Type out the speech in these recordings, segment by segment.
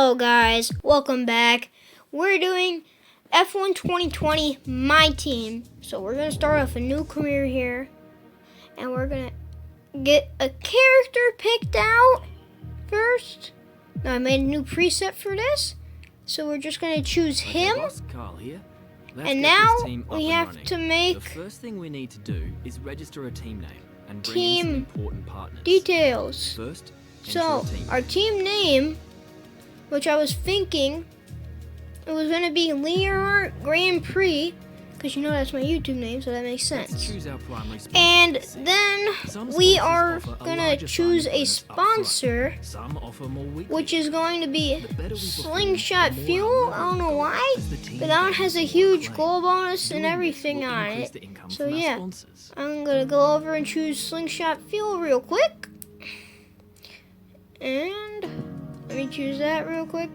Hello guys, welcome back. We're doing F1 2020 My Team. So we're going to start off a new career here. And we're going to get a character picked out first. Now I made a new preset for this. So we're just going to choose him. And now we have to make the first thing we need to do is register a team name and bring team in some important partners. Details. First, So our team name, which I was thinking it was going to be Leonard Grand Prix, because you know that's my YouTube name, so that makes sense. Choose our primary sponsor. And then we are going to choose a sponsor, Some offer more weekly. which is going to be Slingshot Fuel. I don't know why, but that one has a huge goal bonus and everything on it. So yeah, I'm going to go over and choose Slingshot Fuel real quick. And let me choose that real quick.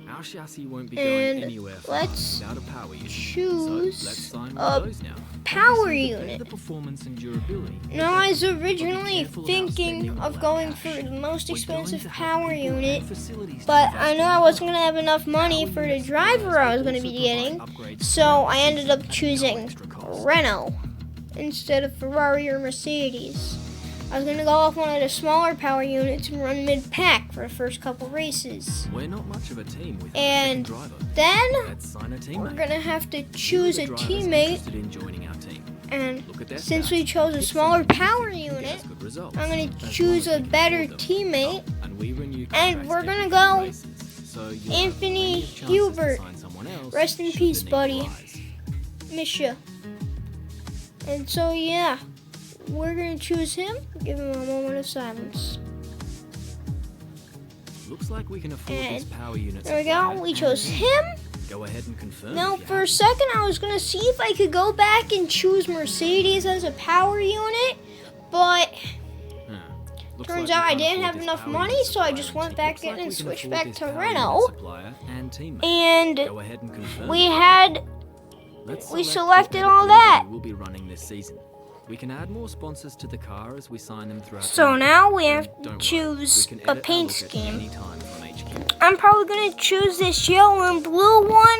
Our chassis won't be And going anywhere let's without a power unit. choose So let's sign a one of those now. power Obviously, the better unit. the performance and durability. Now, I was originally careful about thinking spending all of our going cash. for the most We're going expensive to have power people and unit, facilities to but invest I know in I as wasn't well. going to have enough money Power for the units driver I was going to also be getting, provide upgrades so throughout I the ended up season at no choosing extra cost. Renault instead of Ferrari or Mercedes. I was going to go off one of the smaller power units and run mid-pack for the first couple races. We're not much of a team without And a second driver. then Let's sign a teammate. we're going to have to Who are choose the a drivers teammate, interested in joining our team? and Look at their since stats. we chose a Pick smaller someone who power you think can get unit, us good results, I'm going as to long choose as a we can better afford them. teammate. And we renew And we're contracts gonna every go races, so you'll have Anthony plenty of chances to Hubert. sign someone else Rest in should the peace, need buddy. arise. Miss ya. And so yeah, we're gonna choose him. Give him a moment of silence. Looks like we can afford this And power unit. there we supply go. We and chose team. him. Go ahead and confirm. Now if you for a have. second, I was gonna see if I could go back and choose Mercedes as a power unit, but Looks turns like out we I can't didn't afford have this enough power money, unit so I supplier just and went team. back Looks in like and we can switched afford back this to power unit Renault. supplier and teammate. And Go ahead and confirm we if you had Let's we select selected what all category that. We'll be running this season. We can add more sponsors to the car as we sign them throughout. So the year. now we And have to don't worry, choose we can a edit our paint look at scheme. any time from HQ. I'm probably gonna choose this yellow and blue one.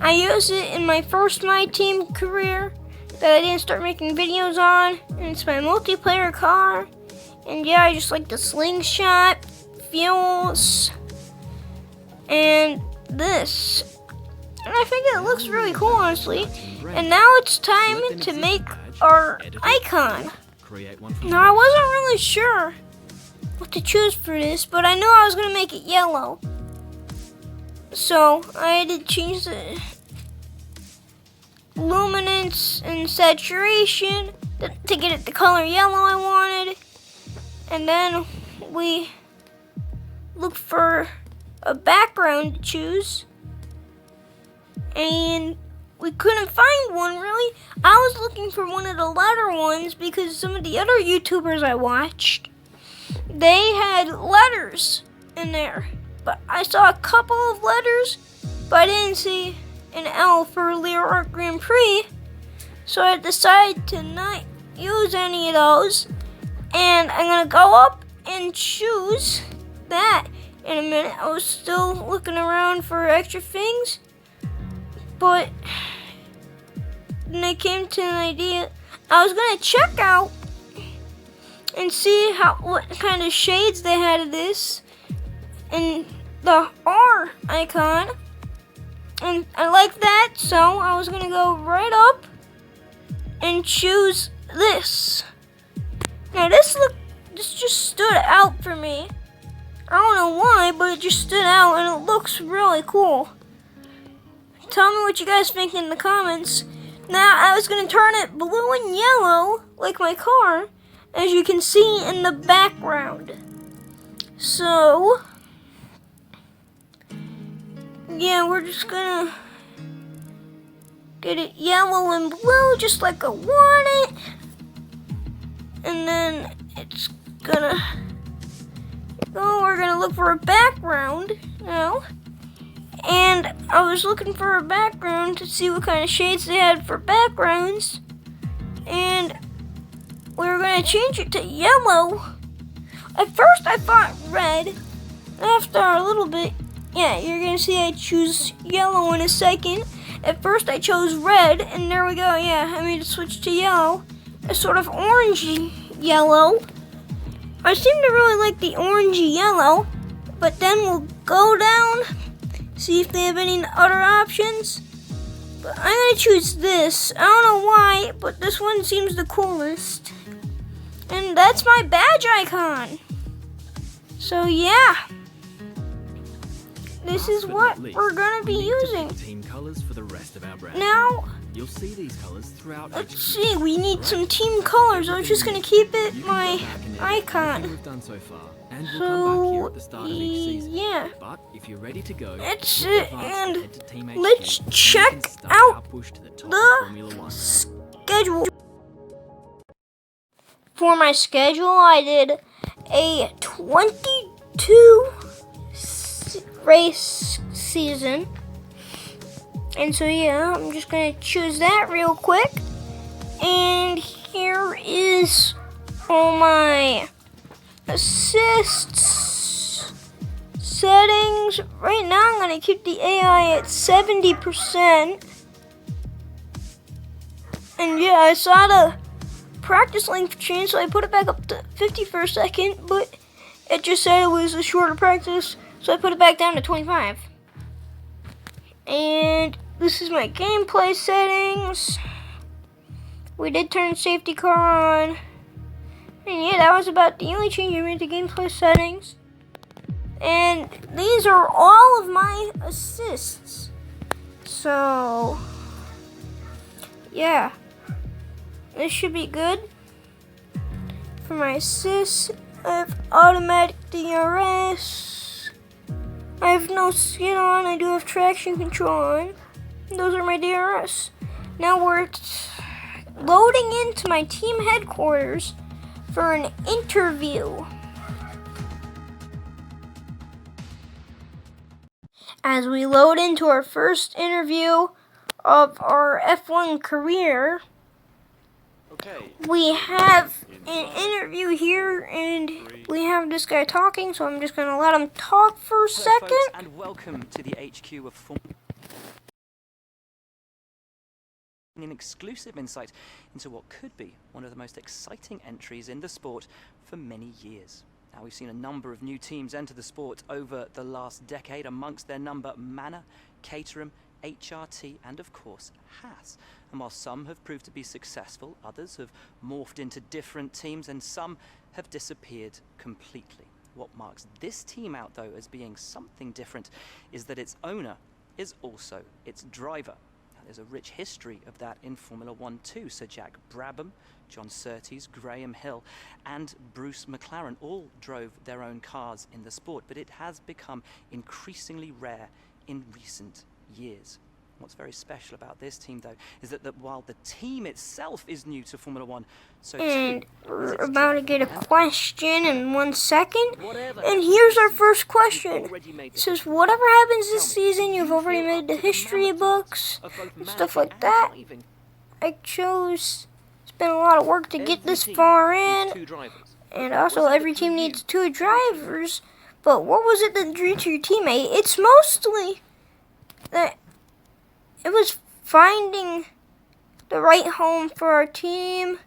I used it in my first My Team career that I didn't start making videos on, and it's my multiplayer car. And yeah, I just like the slingshot, fuels, and this. And I think it looks really cool, honestly. And now it's time to make our icon. Create one from Now, I wasn't really sure what to choose for this, but I knew I was going to make it yellow. So, I had to change the luminance and saturation to get it the color yellow I wanted. And then we looked for a background to choose. And we couldn't find one, really. I was looking for one of the letter ones because some of the other YouTubers I watched, they had letters in there. But I saw a couple of letters, but I didn't see an L for Leonard Grand Prix. So I decided to not use any of those. And I'm going to go up and choose that in a minute. I was still looking around for extra things. But then I came to an idea. I was gonna check out and see what kind of shades they had of this and the R icon. And I like that, so I was gonna go right up and choose this. Now this just stood out for me. I don't know why, but it just stood out and it looks really cool. Tell me what you guys think in the comments. Now, I was going to turn it blue and yellow, like my car, as you can see in the background. So, yeah, we're just going to get it yellow and blue, just like I want it. And then it's going to go, we're going to look for a background now. And I was looking for a background to see what kind of shades they had for backgrounds. And we were going to change it to yellow. At first I thought red. After a little bit, yeah, you're going to see I choose yellow in a second. At first I chose red, and there we go, yeah, I made it switch to yellow. A sort of orangey yellow. I seem to really like the orangey yellow, but then we'll go down, see if they have any other options. But I'm going to choose this. I don't know why, but this one seems the coolest. And that's my badge icon. So yeah. This is what we're going to be using. Team colors for the rest of our brand. Now, You'll see these colors throughout. let's see. We need some team colors. I'm just going to keep it my icon. We've done so far, and we'll come back here at the start of each season. Yeah. But if you're ready to go, That's we'll it, advance and ahead to Team HQ, let's and we check can start out our push to the top the of Formula One. schedule. For my schedule, I did a 22 race season. And so yeah, I'm just going to choose that real quick. And here is all my assists settings. Right now I'm going to keep the AI at 70%. And yeah, I saw the practice length change, so I put it back up to 50 for a second, but it just said it was a shorter practice, so I put it back down to 25. And this is my gameplay settings. We did turn safety car on. And yeah, that was about the only change I made to gameplay settings. And these are all of my assists. So, yeah. This should be good. For my assists, I have automatic DRS. I have no skid on. I do have traction control on. Those are my DRS. Now we're loading into my team headquarters for an interview. As we load into our first interview of our F1 career, we have an interview here, and we have this guy talking, so I'm just going to let him talk for a second. Folks, and welcome to the HQ of Formula. An exclusive insight into what could be one of the most exciting entries in the sport for many years. Now, we've seen a number of new teams enter the sport over the last decade, amongst their number Manor, Caterham, HRT, and of course Haas. And while some have proved to be successful, others have morphed into different teams, and some have disappeared completely. What marks this team out, though, as being something different is that its owner is also its driver. Now, there's a rich history of that in Formula One too. Sir Jack Brabham, John Surtees, Graham Hill, and Bruce McLaren all drove their own cars in the sport, but it has become increasingly rare in recent years. What's very special about this team, though, is that while the team itself is new to Formula One, so and we're about to get a question in 1 second. And here's our first question. It says, whatever happens this season, you've already made the history books and stuff like that. I chose, it's been a lot of work to get this far in. And also, every team needs 2 drivers. But what was it that drew to your teammate? It's mostly that it was finding the right home for our team,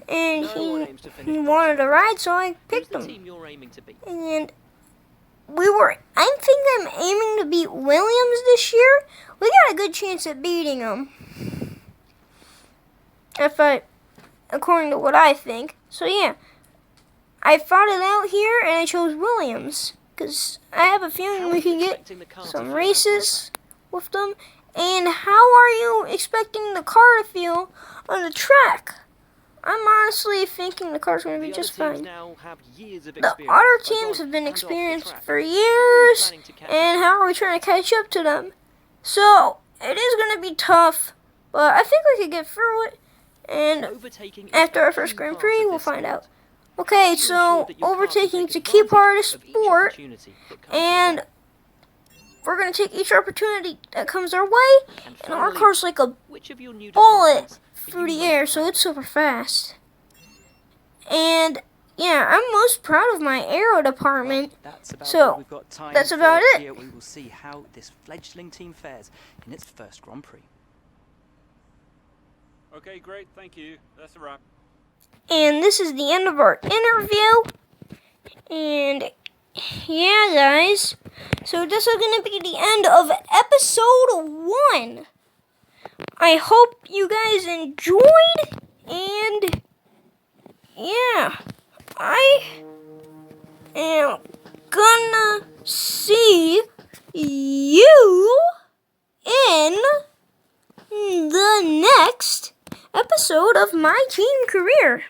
and he wanted to ride, so I picked him. And I think I'm aiming to beat Williams this year. We got a good chance at beating him, according to what I think. So yeah, I fought it out here, and I chose Williams because I have a feeling we can get some races with them. And how are you expecting the car to feel on the track? I'm honestly thinking the car's going to be just fine. The other teams have been experienced for years, and how are we trying to catch up to them? So, it is going to be tough, but I think we could get through it. And after our first Grand Prix, we'll find out. Okay, so overtaking is a key part of the sport, and we're going to take each opportunity that comes our way, and our car's like a bullet through the air, so it's super fast. And yeah, I'm most proud of my aero department. That's about So, all we've got time that's for about it. here. We will see how this fledgling team fares in its first Grand Prix. Okay, great, thank you. That's a wrap. And this is the end of our interview. And yeah, guys. So this is going to be the end of episode 1. I hope you guys enjoyed. And yeah, I am gonna see you in the next episode of My Team Career.